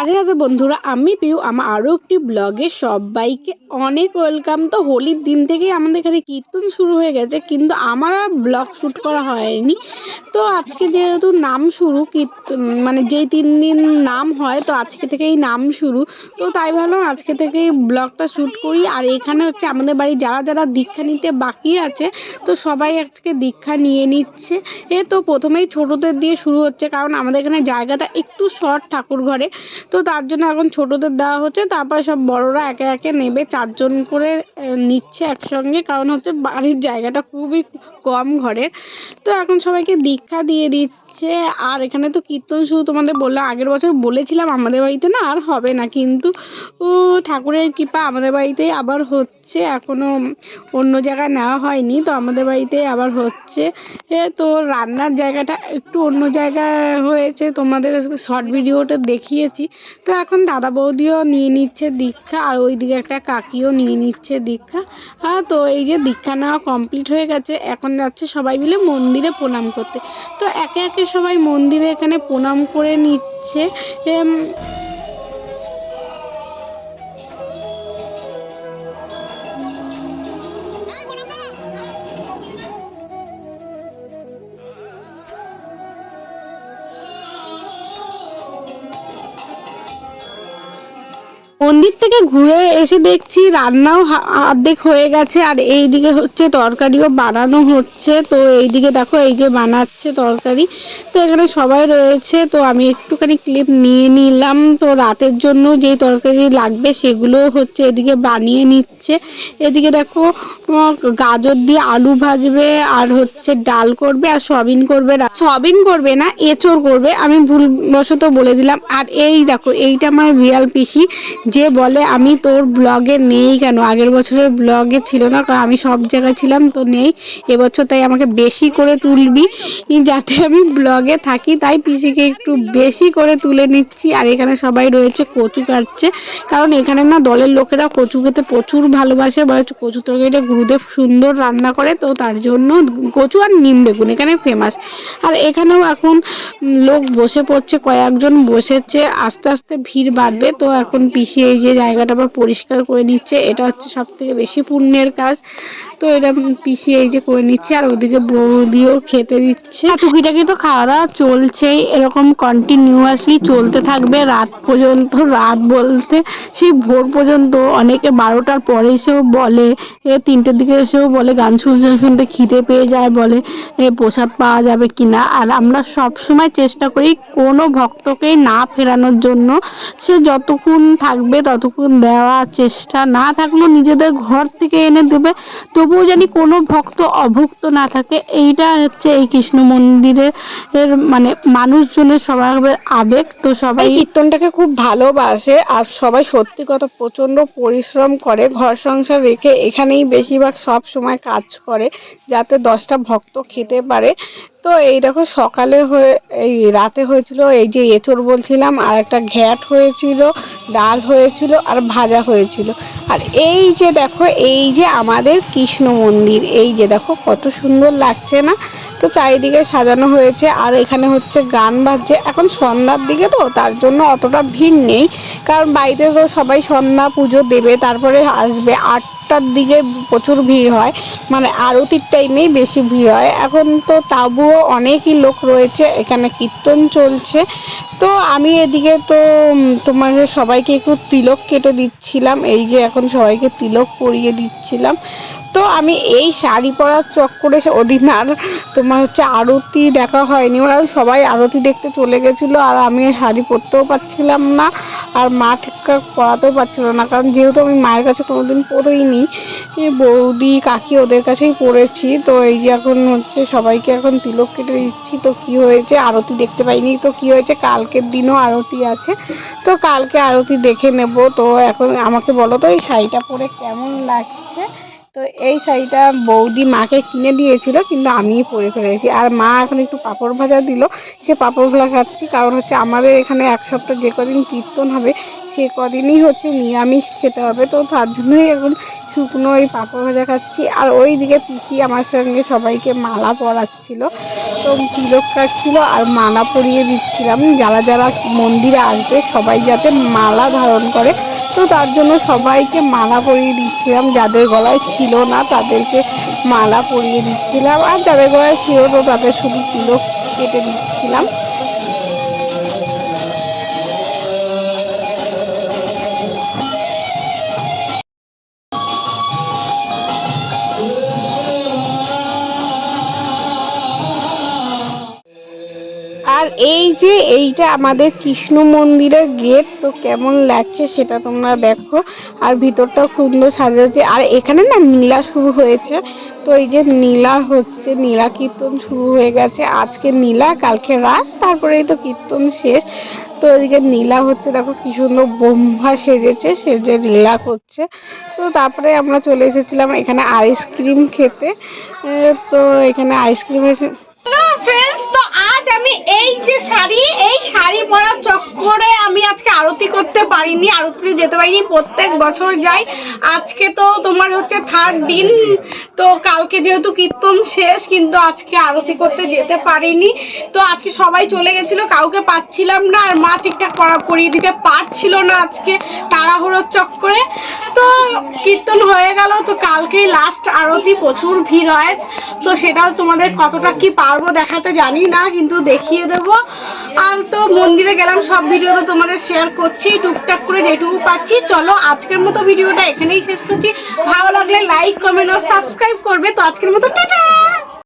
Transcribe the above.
রাধে রাধে বন্ধুরা, আমি পিউ আমার আরও একটি ব্লগে সবাইকে অনেক ওয়েলকাম। তো হোলির দিন থেকেই আমাদের এখানে কীর্তন শুরু হয়ে গেছে, কিন্তু আমার আর ব্লগ শ্যুট করা হয়নি। তো আজকে যেহেতু নাম শুরু, কীর্তন মানে যেই 3 দিন নাম হয়, তো আজকে থেকেই নাম শুরু। তো তাই ভাবলাম আজকে থেকেই ব্লগটা শ্যুট করি। আর এখানে হচ্ছে আমাদের বাড়ি যারা যারা দীক্ষা নিতে বাকি আছে, তো সবাই আজকে দীক্ষা নিয়ে নিচ্ছে। তো প্রথমেই ছোটোদের দিয়ে শুরু হচ্ছে, কারণ আমাদের এখানে জায়গাটা একটু শর্ট ঠাকুর ঘরে, তো তার জন্য এখন ছোটোদের দেওয়া হচ্ছে। তারপরে সব বড়রা একে একে নেবে, 4 জন করে নিচ্ছে একসঙ্গে, কারণ হচ্ছে বাড়ির জায়গাটা খুবই কম ঘরের। তো এখন সবাইকে দীক্ষা দিয়ে দিচ্ছে। আর এখানে তো কীর্তন শুরু, তোমাদের বললাম আগের বছর বলেছিলাম আমাদের বাড়িতে না আর হবে না, কিন্তু ঠাকুরের কৃপা আমাদের বাড়িতেই আবার হচ্ছে। এখনও অন্য জায়গায় নেওয়া হয়নি, তো আমাদের বাড়িতেই আবার হচ্ছে। তো রান্নার জায়গাটা একটু অন্য জায়গায় হয়েছে, তোমাদের শর্ট ভিডিওটা দেখিয়েছি। তো এখন দাদা বৌদিও নিয়ে নিচ্ছে দীক্ষা, আর ওইদিকে একটা কাকিও নিয়ে নিচ্ছে দীক্ষা। তো এই যে দীক্ষা নেওয়া কমপ্লিট হয়ে গেছে, এখন যাচ্ছে সবাই মিলে মন্দিরে প্রণাম করতে। তো একে একে সবাই মন্দিরে এখানে প্রণাম করে নিচ্ছে। মন্দির থেকে ঘুরে এসে দেখছি রান্নাও অর্ধেক হয়ে গেছে, আর এইদিকে হচ্ছে তরকারিও বানানো হচ্ছে। তো এইদিকে দেখো, এই যে বানাচ্ছে তরকারি। তো এখানে সবাই রয়েছে, তো আমি একটুখানি ক্লিপ নিয়ে নিলাম। তো রাতের জন্য যেই তরকারি লাগবে সেগুলো হচ্ছে এদিকে বানিয়ে নিচ্ছে। এদিকে দেখো, গাজর দিয়ে আলু ভাজবে, আর হচ্ছে ডাল করবে, আর সয়াবিন করবে। সয়াবিন করবে না, এঁচড় করবে, আমি ভুলবশত বলে দিলাম। আর এই দেখো, এইটা আমার রিয়াল পিসি, যে বলে আমি তোর ব্লগে নেই কেন, আগের বছরের ব্লগে ছিল না, কারণ আমি সব জায়গায় ছিলাম, তো নেই এবছর, তাই আমাকে বেশি করে তুলবি যাতে আমি ব্লগে থাকি, তাই পিসিকে একটু বেশি করে তুলে নিচ্ছি। আর এখানে সবাই রয়েছে, কচু কাটছে, কারণ এখানে না দলের লোকেরা কচু খেতে প্রচুর ভালোবাসে, বলে কচু তরকারিটা গুরুদেব সুন্দর রান্না করে, তো তার জন্য কচু আর নিম বেগুন এখানে ফেমাস। আর এখানেও এখন লোক বসে পড়ছে, কয়েকজন বসেছে, আস্তে আস্তে ভিড় বাড়বে। তো এখন পিসি এই যে জায়গাটা আবার পরিষ্কার করে নিচ্ছে, এটা হচ্ছে সব থেকে বেশি পুণ্যের কাজ। তো এটা পিসি এই যে করে নিচ্ছে, আর ওদিকে বৌদিও খেতে দিচ্ছে। টুকিটাকি তো খাওয়া দাওয়া চলছেই, এরকম কন্টিনিউয়াসলি চলতে থাকবে রাত পর্যন্ত। রাত বলতে সেই ভোর পর্যন্ত, অনেকে 12টার পরে এসেও বলে, 3টের দিকে এসেও বলে গান শুনতে শুনতে খিদে পেয়ে যায়, বলে প্রসাদ পাওয়া যাবে কিনা। আর আমরা সব সময় চেষ্টা করি কোনো ভক্তকেই না ফেরানোর জন্য, সে যতক্ষণ থাকবে ততক্ষণ দেওয়ার চেষ্টা, না থাকলেও নিজেদের ঘর থেকে এনে দেবে, তবুও জানি কোনো ভক্ত অভুক্ত না থাকে। এইটা হচ্ছে এই কৃষ্ণ মন্দিরের মানে মানুষজনের সবার আবেগ। তো সবাই কীর্তনটাকে খুব ভালোবাসে, আর সবাই সত্যি কথা প্রচণ্ড পরিশ্রম করে, ঘর সংসার রেখে এখানেই বেশিরভাগ সব সময় কাজ করে, যাতে 10টা ভক্ত খেতে পারে। তো এই দেখো, সকালে এই রাতে হয়েছিল এই যে এঁচড় বলছিলাম, আর একটা ঘ্যাট হয়েছিল, ডাল হয়েছিল, আর ভাজা হয়েছিল। আর এই যে দেখো, এই যে আমাদের কৃষ্ণ মন্দির, এই যে দেখো কত সুন্দর লাগছে না। তো চারিদিকে সাজানো হয়েছে, আর এখানে হচ্ছে গান বাজছে। এখন সন্ধ্যার দিকে, তো তার জন্য অতটা ভিড় নেই, কারণ বাড়িতে তো সবাই সন্ধ্যা পুজো দেবে, তারপরে আসবে। 8টার দিকে প্রচুর ভিড় হয়, মানে আরতির টাইমেই বেশি ভিড় হয়। এখন তো তবুও অনেকই লোক রয়েছে, এখানে কীর্তন চলছে। তো আমি এদিকে তো তোমাদের সবাইকে একটু তিলক কেটে দিচ্ছিলাম, এই যে এখন সবাইকে তিলক পরিয়ে দিচ্ছিলাম। তো আমি এই শাড়ি পরার চক্করে ওদিন আর তোমার হচ্ছে আরতি দেখা হয়নি, ওরা সবাই আরতি দেখতে চলে গেছিলো, আর আমি শাড়ি পরতেও পারছিলাম না, আর মা ঠিকঠাক পরাতেও পারছিল না, কারণ যেহেতু আমি মায়ের কাছে কোনোদিন পরেইনি, বৌদি কাকি ওদের কাছেই পড়েছি। তো এই যে এখন হচ্ছে সবাইকে এখন তিলক কেটে দিচ্ছি। তো কি হয়েছে, আরতি দেখতে পাইনি, তো কি হয়েছে, কালকের দিনও আরতি আছে, তো কালকে আরতি দেখে নেব। তো এখন আমাকে বলো তো, এই শাড়িটা পরে কেমন লাগছে? তো এই শাড়িটা বৌদি মাকে কিনে দিয়েছিল, কিন্তু আমিই পরে ফেলেছি। আর মা এখন একটু পাঁপড় ভাজা দিল, সে পাঁপড় ভাজা খাচ্ছি, কারণ হচ্ছে আমাদের এখানে 1 সপ্তাহ যে কদিন কীর্তন হবে সে কদিনই হচ্ছে নিরামিষ খেতে হবে, তো তার জন্যই এখন শুকনো ওই পাঁপড় ভাজা খাচ্ছি। আর ওই দিকে পিসি আমার সঙ্গে সবাইকে মালা পরাচ্ছিল, তো তিলক কাটছিল আর মালা পরিয়ে দিচ্ছিলাম। যারা যারা মন্দিরে আসবে সবাই যাতে মালা ধারণ করে, তো তার জন্য সবাইকে মালা পরিয়ে দিচ্ছিলাম। যাদের গলায় ছিল না তাদেরকে মালা পরিয়ে দিচ্ছিলাম, আর যাদের গলায় ছিল তো তাদের শুধু তিলক কেটে দিচ্ছিলাম। আর এই যে এইটা আমাদের কৃষ্ণ মন্দিরের গেট, তো কেমন লাগছে সেটা তোমরা দেখো। আর ভিতরটাও খুব সুন্দর সাজাচ্ছে। আর এখানে না নীলা শুরু হয়েছে, তো এই যে নীলা হচ্ছে, নীলা কীর্তন শুরু হয়ে গেছে। আজকে নীলা, কালকে রাস, তারপরেই তো কীর্তন শেষ। তো এদিকে নীলা হচ্ছে, দেখো কি সুন্দর ব্রহ্মা সেজেছে, সেজে লীলা করছে। তো তারপরে আমরা চলে এসেছিলাম এখানে আইসক্রিম খেতে। তো এখানে আইসক্রিম এসে ফ্রেন্ডস, তো আজ আমি এই যে এই শাড়ি পরার চক্করে আমি আজকে আরতি করতে পারিনি, আরতিতে যেতে পারিনি। প্রত্যেক বছর যাই, আজকে তো তোমার হচ্ছে 3rd দিন, তো কালকে যেহেতু কীর্তন শেষ, কিন্তু আজকে আরতি করতে যেতে পারিনি। তো আজকে সবাই চলে গেছিল, কাউকে পাচ্ছিলাম না, আর মা ঠিকঠাক পরিয়ে দিতে পারছিল না আজকে তাড়াহুড়োর চক্করে। তো কীর্তন হয়ে গেল, তো কালকেই লাস্ট আরতি, প্রচুর ভিড় হয়। তো সেটাও তোমাদের কতটা কি পারবো দেখাতে জানি না, কিন্তু দেখিয়ে দেব। আর তো মন্দিরে গেলাম, সব ভিডিও তো তোমাদের শেয়ার করছি টুকটাক করে যেটুকু পাচ্ছি। চলো আজকের মতো ভিডিওটা এখানেই শেষ করছি। ভালো লাগলে লাইক, কমেন্ট ও সাবস্ক্রাইব করবে। তো আজকের মতো টাটা।